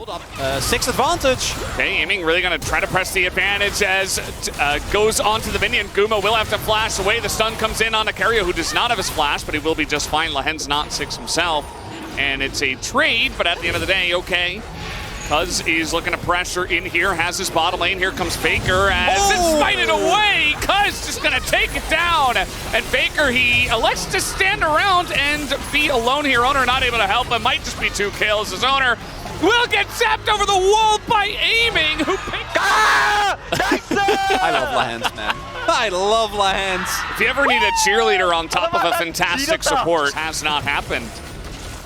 Hold up. 6 advantage. Okay, aiming really going to try to press the advantage as goes onto the minion. Guma will have to flash away. The stun comes in on Akaria, who does not have his flash, but he will be just fine. Lahen's not 6 himself. And it's a trade, but at the end of the day, okay. Cuz is looking to pressure in here, has his bottom lane. Here comes Faker as it's smited away. Cuz just gonna take it down. And Faker, he elects to stand around and be alone here. Owner not able to help him. Might just be 2 kills. His Owner will get zapped over the wall by aiming. Who picked I love Lahen's, man. I love Lahen's. If you ever need a cheerleader on top of a fantastic support, has not happened.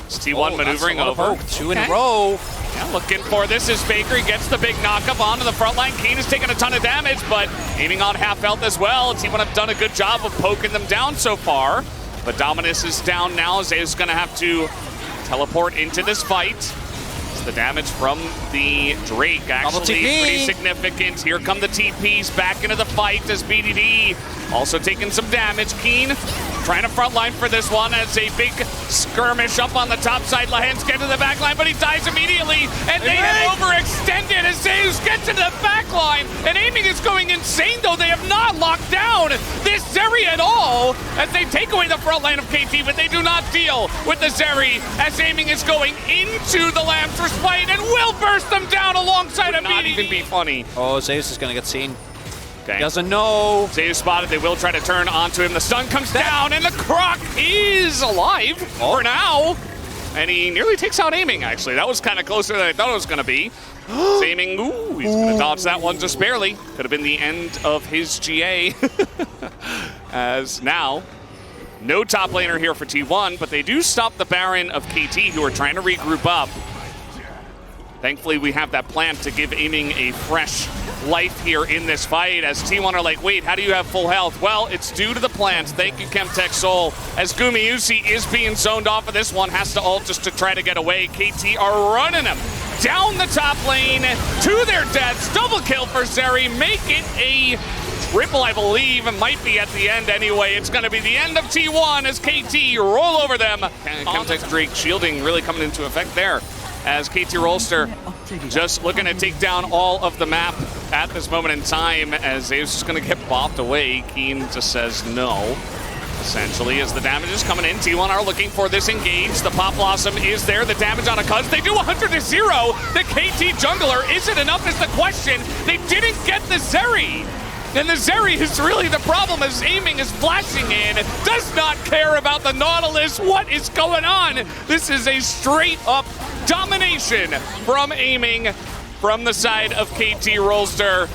It's T1 maneuvering over. 2 in a row. Yeah, looking for this is Bakery, gets the big knock-up onto the front line. Keen is taking a ton of damage, but aiming on half health as well. T1 have done a good job of poking them down so far. But Dominus is down now. Zeus going to have to teleport into this fight. The damage from the Drake actually pretty significant. Here come the TPs back into the fight as BDD also taking some damage. Keen trying to front line for this one as a big skirmish up on the top side. Lahen's getting to the back line, but he dies immediately. And they have overextended as Zeus gets into the back line. And aiming is going insane, though. They have not locked down this Zeri at all as they take away the front line of KT, but they do not deal with the Zeri as aiming is going into the Lamster's fight and will burst them down alongside a not even be funny. Oh, Zeus is going to get seen. Okay. Doesn't know. Zeus spotted. They will try to turn onto him. The stun comes down, and the Croc is alive for now. And he nearly takes out aiming, actually. That was kind of closer than I thought it was going to be. Aiming, ooh, he's going to dodge that one just barely. Could have been the end of his GA. As now, no top laner here for T1, but they do stop the Baron of KT, who are trying to regroup up. Thankfully, we have that plant to give aiming a fresh life here in this fight as T1 are like, wait, how do you have full health? Well, it's due to the plant. Thank you, Chemtech Soul. As Gumayusi is being zoned off of this one, has to ult just to try to get away. KT are running him down the top lane to their deaths. Double kill for Zeri. Make it a triple, I believe. It might be at the end anyway. It's going to be the end of T1 as KT roll over them. Chemtech Drake shielding really coming into effect there, as KT Rolster just looking to take down all of the map at this moment in time, as Zeus is going to get bopped away. Keen just says no, essentially, as the damage is coming in. T1 are looking for this engage. The Pop Blossom is there. The damage on a Cuz. They do 100 to 0. The KT jungler, is it enough is the question. They didn't get the Zeri. And the Zeri is really the problem as aiming is flashing in. Does not care about the Nautilus. What is going on? This is a straight up domination from aiming from the side of KT Rolster.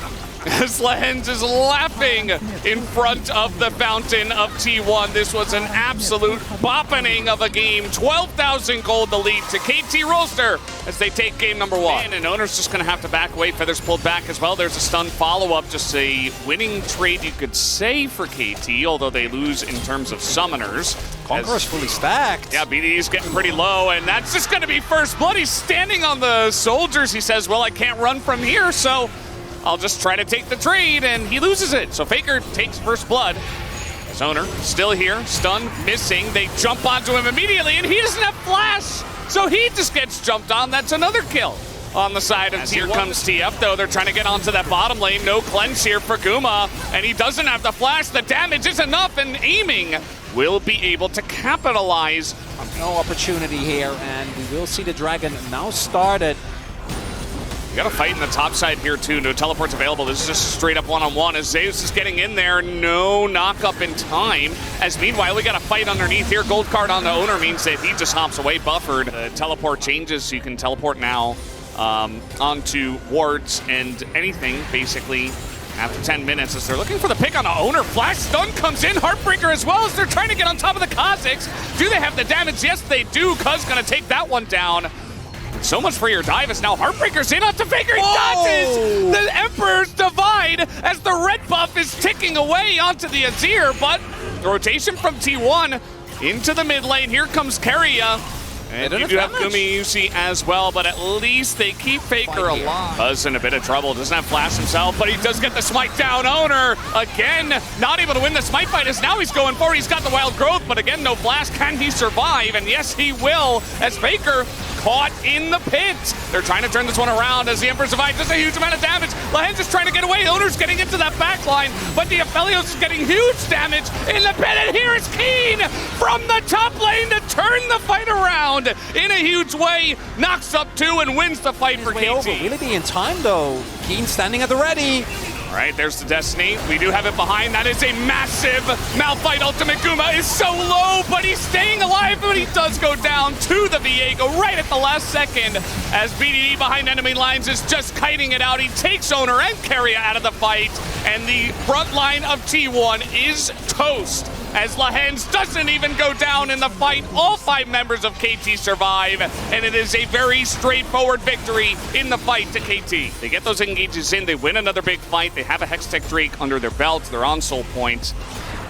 As Lahen's is laughing in front of the fountain of T1. This was an absolute boppening of a game. 12,000 gold the lead to KT Rolster as they take game number 1. And Owner's just going to have to back away. Feathers pulled back as well. There's a stun follow-up. Just a winning trade, you could say, for KT, although they lose in terms of summoners. Conqueror's fully stacked. Yeah, BD is getting pretty low, and that's just going to be first blood. He's standing on the soldiers. He says, well, I can't run from here, so I'll just try to take the trade, and he loses it. So Faker takes first blood. His Owner still here, stun, missing. They jump onto him immediately, and he doesn't have flash. So he just gets jumped on. That's another kill on the side of T1. Here comes TF, though. They're trying to get onto that bottom lane. No cleanse here for Guma, and he doesn't have the flash. The damage is enough, and aiming will be able to capitalize. No opportunity here, and we will see the Dragon now started. You got a fight in the top side here, too. No teleports available. This is just a straight up one-on-one as Zeus is getting in there. No knock-up in time. As meanwhile, we got a fight underneath here. Gold card on the Owner means that he just hops away buffered. The teleport changes, so you can teleport now onto wards and anything, basically, after 10 minutes as they're looking for the pick on the Owner. Flash stun comes in. Heartbreaker as well as they're trying to get on top of the Kazakhs. Do they have the damage? Yes, they do. Cuz gonna take that one down. So much for your dive as now Heartbreaker's in onto Faker. He dodges the Emperor's Divide as the red buff is ticking away onto the Azir, but the rotation from T1 into the mid lane. Here comes Keria. And you do have Gumayusi as well, but at least they keep Faker alive. Buzz in a bit of trouble, doesn't have flash himself, but he does get the smite down. Owner, again, not able to win the smite fight as now he's going forward. He's got the wild growth, but again, no flash. Can he survive? And yes, he will, as Faker caught in the pit. They're trying to turn this one around as the Emperor's Divide does a huge amount of damage. Lahen's just trying to get away. Owner's getting into that back line, but the Aphelios is getting huge damage in the pit. And here is Keen from the top lane to turn the fight around in a huge way. Knocks up 2 and wins the fight for KT. Over. Will it be in time though? Keen standing at the ready. All right, there's the Destiny. We do have it behind. That is a massive Malphite ultimate. Guma is so low, but he's staying alive, but he does go down to the Viego right at the last second as BDD behind enemy lines is just kiting it out. He takes Owner and Keria out of the fight, and the front line of T1 is toast as Lahens doesn't even go down in the fight. All 5 members of KT survive, and it is a very straightforward victory in the fight to KT. They get those engages in, they win another big fight, they have a hextech Drake under their belt, they're on soul point.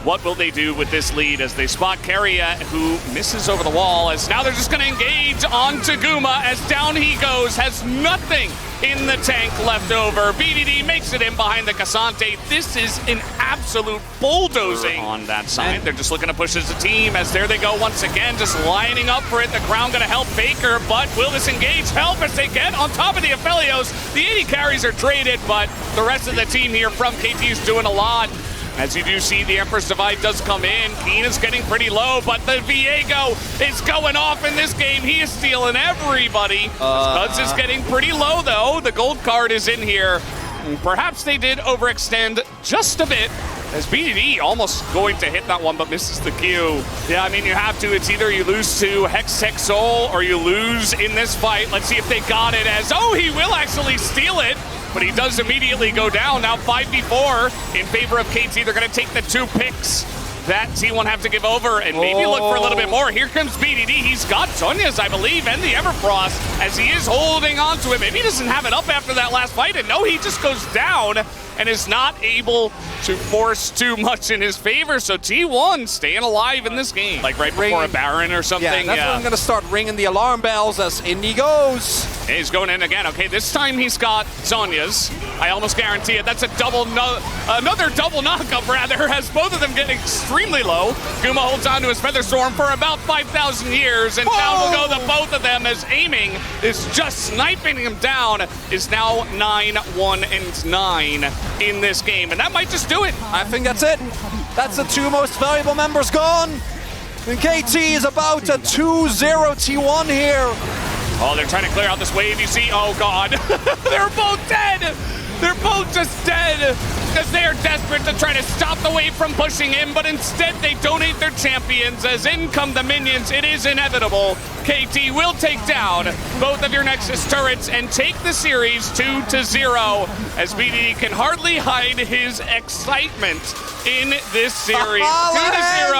What will they do with this lead as they spot Keria, who misses over the wall, as now they're just going to engage onto Guma as down he goes, has nothing in the tank left over. BDD makes it in behind the Cassante. This is an absolute bulldozing on that side. They're just looking to push as a team as there they go once again, just lining up for it. The Crown going to help Faker, but will this engage help as they get on top of the Aphelios? The 80 carries are traded, but the rest of the team here from KT is doing a lot. As you do see, the Emperor's Divide does come in. Keen is getting pretty low, but the Viego is going off in this game. He is stealing everybody. Cuz is getting pretty low, though. The gold card is in here. Perhaps they did overextend just a bit, as BDD almost going to hit that one, but misses the Q. Yeah, I mean, you have to. It's either you lose to hextech Soul or you lose in this fight. Let's see if they got it as, oh, he will actually steal it. But he does immediately go down. Now 5v4 in favor of KT. They're going to take the 2 picks that T1 have to give over and maybe look for a little bit more. Here comes BDD. He's got Sonya's, I believe, and the Everfrost as he is holding on to it. Maybe he doesn't have it up after that last fight. And no, he just goes down and is not able to force too much in his favor. So T1 staying alive in this game. Like right before a Baron or something. Yeah, that's when I'm going to start ringing the alarm bells as in he goes. And he's going in again. Okay, this time he's got Sonya's. I almost guarantee it. That's a another double knockup, rather, as both of them get extremely low. Guma holds on to his Feather Storm for about 5,000 years, and down will go the both of them as aiming is just sniping him down. Is now 9-1-9 in this game, and that might just do it. I think that's it. That's the 2 most valuable members gone. And KT is about a 2-0 T1 here. Oh, they're trying to clear out this wave, you see. Oh, God. They're both dead. They're both just dead because they are desperate to try to stop the wave from pushing in, but instead they donate their champions as in come the minions. It is inevitable. KT will take down both of your Nexus turrets and take the series 2-0 as BDD can hardly hide his excitement in this series. 2-0.